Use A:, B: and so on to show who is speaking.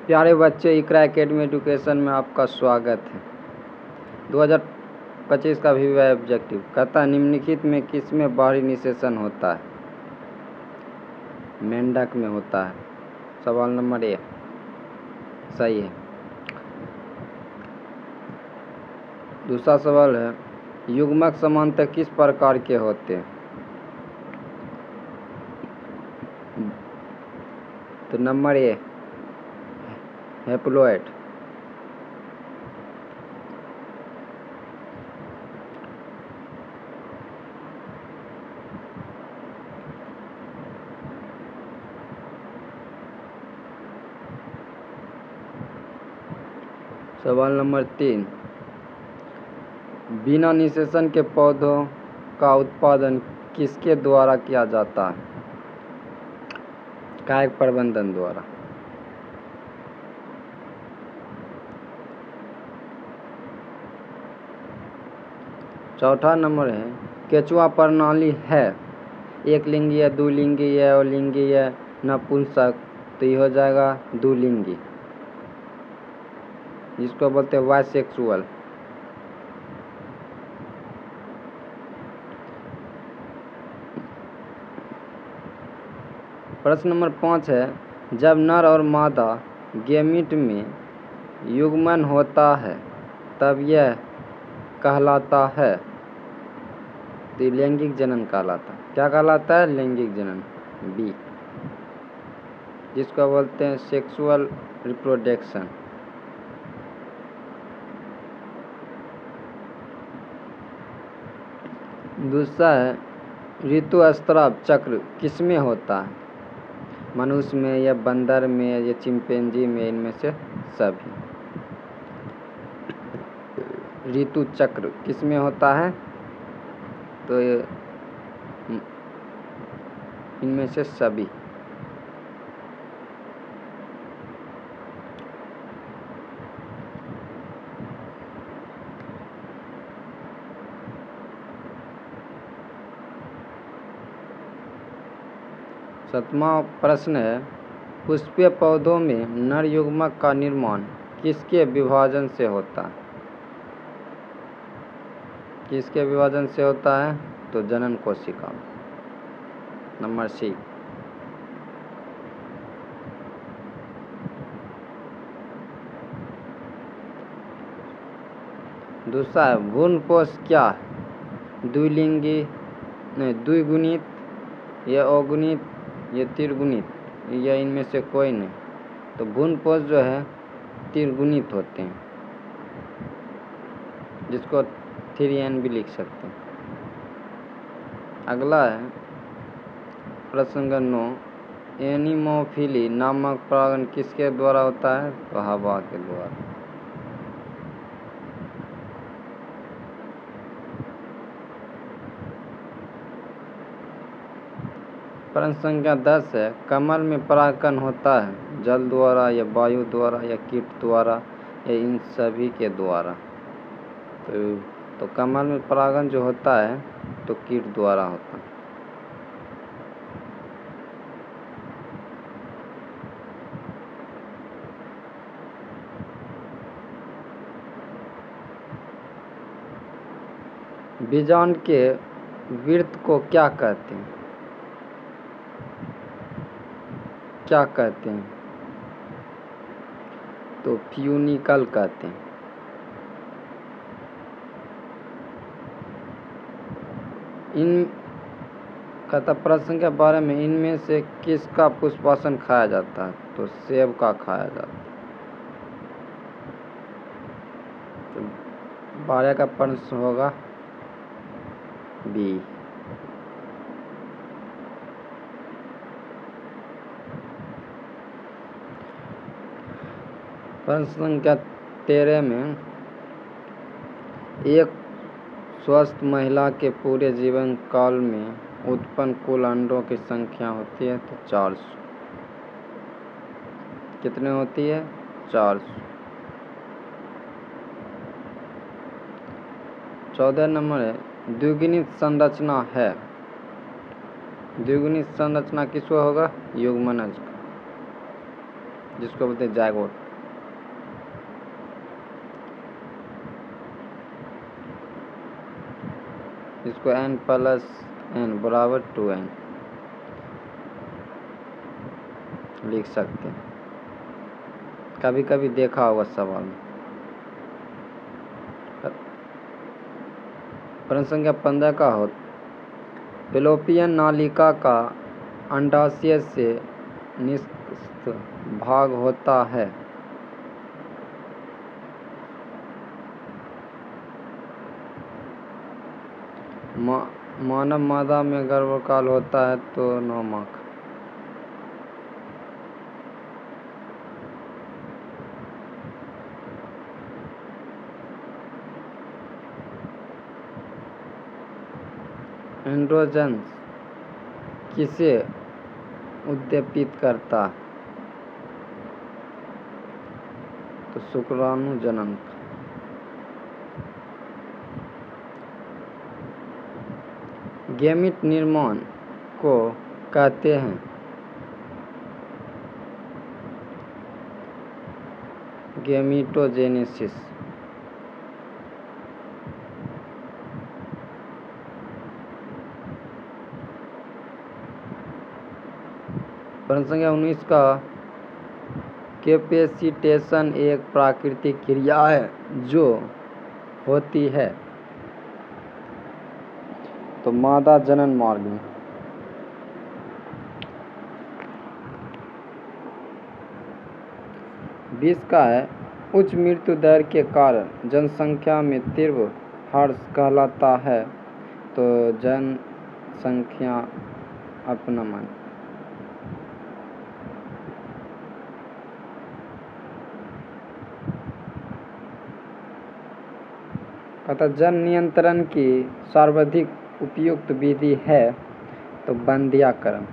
A: प्यारे बच्चे, इकरा academy education में आपका स्वागत है। 2025 का भी वह ऑब्जेक्टिव कहता है निम्नलिखित में किसमें बाहरी निषेचन होता है? मेंढक में होता है। सवाल नंबर ए सही है। दूसरा सवाल है युग्मक समानता किस प्रकार के होते हैं? तो नंबर ए हैप्लॉइड। सवाल नंबर 3 बिना निषेचन के पौधों का उत्पादन किसके द्वारा किया जाता है? कायक प्रबंधन द्वारा। चौथा नंबर है केचुआ प्रणाली है एक लिंगी है, दो लिंगी है और लिंगी है नपुंसक, तो ये हो जाएगा दुलिंगी, जिसको बोलते हैं बाइसेक्सुअल। प्रश्न नंबर 5 है जब नर और मादा गेमीट में युग्मन होता है तब यह कहलाता है, तो लैंगिक जनन कहलाता है। क्या कहलाता है? लैंगिक जनन, बी, जिसको बोलते हैं सेक्सुअल रिप्रोडक्शन। दूसरा है ऋतुस्राव चक्र किसमें होता है? मनुष्य में या बंदर में या चिंपैंजी में, इनमें से सभी। ऋतु चक्र किसमें होता है? तो इनमें से सभी। सातवां प्रश्न है पुष्पीय पौधों में नर युग्मक का निर्माण किसके विभाजन से होता है? किसके विभाजन से होता है? तो जनन कोशिका। Number C. दूसरा है भ्रूणपोष क्या है? द्विलिंगी, नहीं, द्विगुणित या अगुणित या त्रिगुणित, या इनमें से कोई नहीं। तो भ्रूणपोष जो है त्रिगुणित होते हैं, जिसको 3n भी लिख सकते हैं। अगला है प्रश्न नंबर 9 एनिमोफिली नामक परागण किसके द्वारा होता है? तो हवा के द्वारा। प्रश्न संख्या 10 है कमल में परागण होता है जल द्वारा या वायु द्वारा या कीट द्वारा या इन सभी के द्वारा? तो कमल में परागण जो होता है तो कीट द्वारा होता है। बीजांड के वृत्त को क्या कहते हैं? क्या कहते हैं? तो फ्यूनिकल कहते हैं। इन कहता प्रश्न के बारे में इनमें से किसका पुष्पासन खाया जाता है? तो सेब का खाया जाता है। तो 12 का प्रश्न होगा बी। प्रश्न संख्या 13 में एक स्वस्थ महिला के पूरे जीवन काल में उत्पन्न कुल अंडों की संख्या होती है तो 400। कितने होती है? 400। 14 नंबर है द्विगुणित संरचना है। द्विगुणित संरचना किसको होगा? युग्मनज का। जिसको बोलते हैं जायगोट। इसको n+n बराबर 2n लिख सकते हैं। कभी कभी देखा होगा सवाल में। प्रश्न संख्या 15 का हो, फैलोपियन नालिका का अंडाशय से निष्ठ भाग होता है। मानव मादा में गर्भकाल होता है तो 9 माह का। एंड्रोजन किसे उद्दीपित करता है? तो शुक्राणु जनन। गैमीट निर्माण को कहते हैं? गैमीटोजेनेसिस। प्रश्न संख्या 19 का, कैपेसिटेशन एक प्राकृतिक क्रिया है जो होती है तो मादा जनन मार्ग में। 20 का है, उच्च मृत्यु दर के कारण जनसंख्या में तीव्र ह्रास कहलाता है तो जनसंख्या अपनमन। अतः जन नियंत्रण की सर्वाधिक उपयुक्त विधि है तो वंध्याकरण।